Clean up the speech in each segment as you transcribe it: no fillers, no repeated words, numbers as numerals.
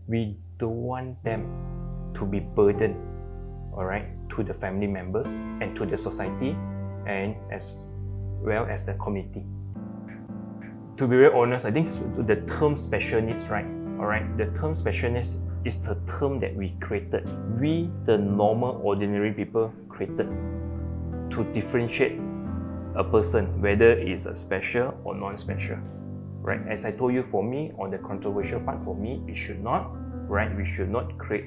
we don't want them to be burdened, all right, to the family members and to the society and as well as the community. To be very honest, I think the term special needs, right? All right, the term special needs is the term that we created. We, the normal, ordinary people, created to differentiate a person, whether it's a special or non-special, right? As I told you, for me, on the controversial part, for me, it should not, right? We should not create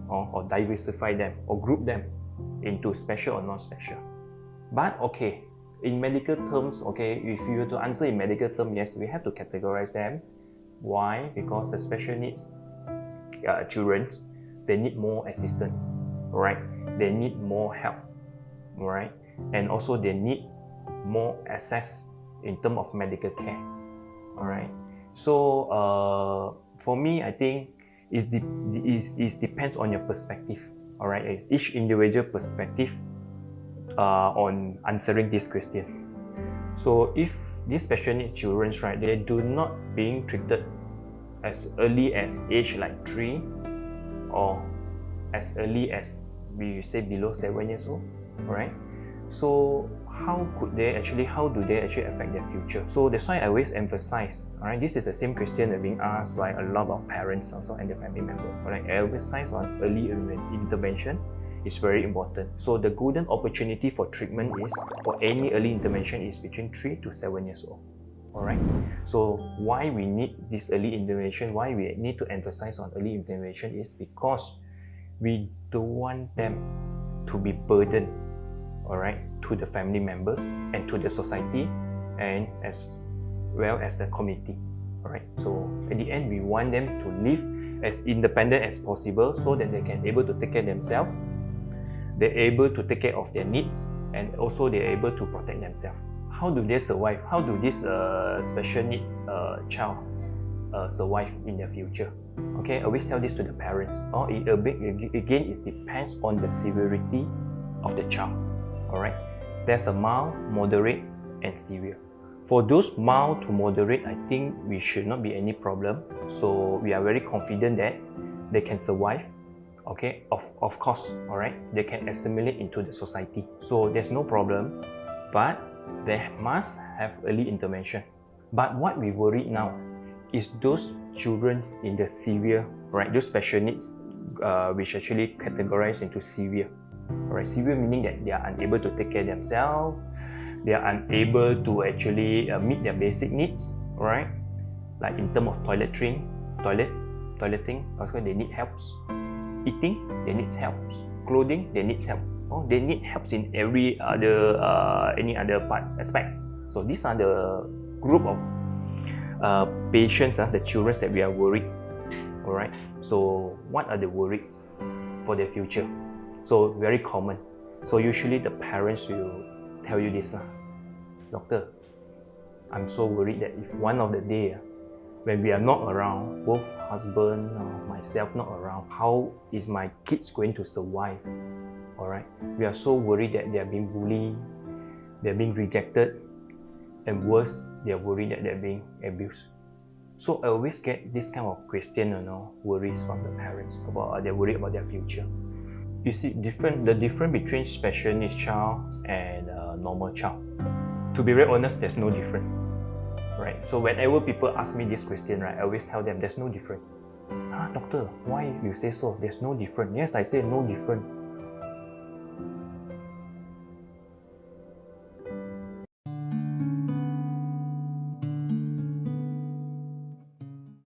or diversify them or group them into special or non-special. But okay, in medical terms, okay, if you were to answer in medical terms, yes, we have to categorize them. Why? Because the special needs children, they need more assistance, right? They need more help, right? And also they need more access in terms of medical care, all right? So for me, I think it depends on your perspective, all right? It's each individual perspective on answering these questions. So if these special needs children, right, they do not being treated as early as age like 3 or as early as we say below 7 years old, right? So how do they actually affect their future? So that's why I always emphasize, all right, this is the same question that being asked by a lot of parents also and their family members. Right? I emphasize on early intervention is very important. So the golden opportunity for treatment is, for any early intervention, is between 3 to 7 years old. Alright, so why we need this early intervention, why we need to emphasize on early intervention is because we don't want them to be burdened, alright, to the family members and to the society and as well as the community. Alright, so at the end we want them to live as independent as possible so that they can able to take care of themselves, they're able to take care of their needs, and also they're able to protect themselves. How do they survive? How do this special needs child survive in their future? Okay, I always tell this to the parents. Again, it depends on the severity of the child. Alright, there's a mild, moderate, and severe. For those mild to moderate, I think we should not be any problem. So we are very confident that they can survive. Okay, of course, alright, they can assimilate into the society. So there's no problem, but they must have early intervention. But what we worry now is those children in the severe, right? Those special needs, which actually categorize into severe. Right? Severe meaning that they are unable to take care of themselves, they are unable to actually meet their basic needs, right? Like in terms of toileting, also they need help. Eating, they need help. Clothing, they need help. They need help in every other any other parts aspect. So these are the group of patients, the children that we are worried. All right. So what are the worries for their future? So very common. So usually the parents will tell you this, Doctor, I'm so worried that if one of the day when we are not around, both husband or myself not around, how is my kids going to survive? Alright, we are so worried that they are being bullied, they are being rejected, and worse, they are worried that they are being abused. So I always get this kind of question, worries from the parents about they're worried about their future. You see, the difference between special needs child and normal child. To be very honest, there's no difference. Right? So whenever people ask me this question, right, I always tell them there's no difference. Doctor, why you say so? There's no difference. Yes, I say no difference.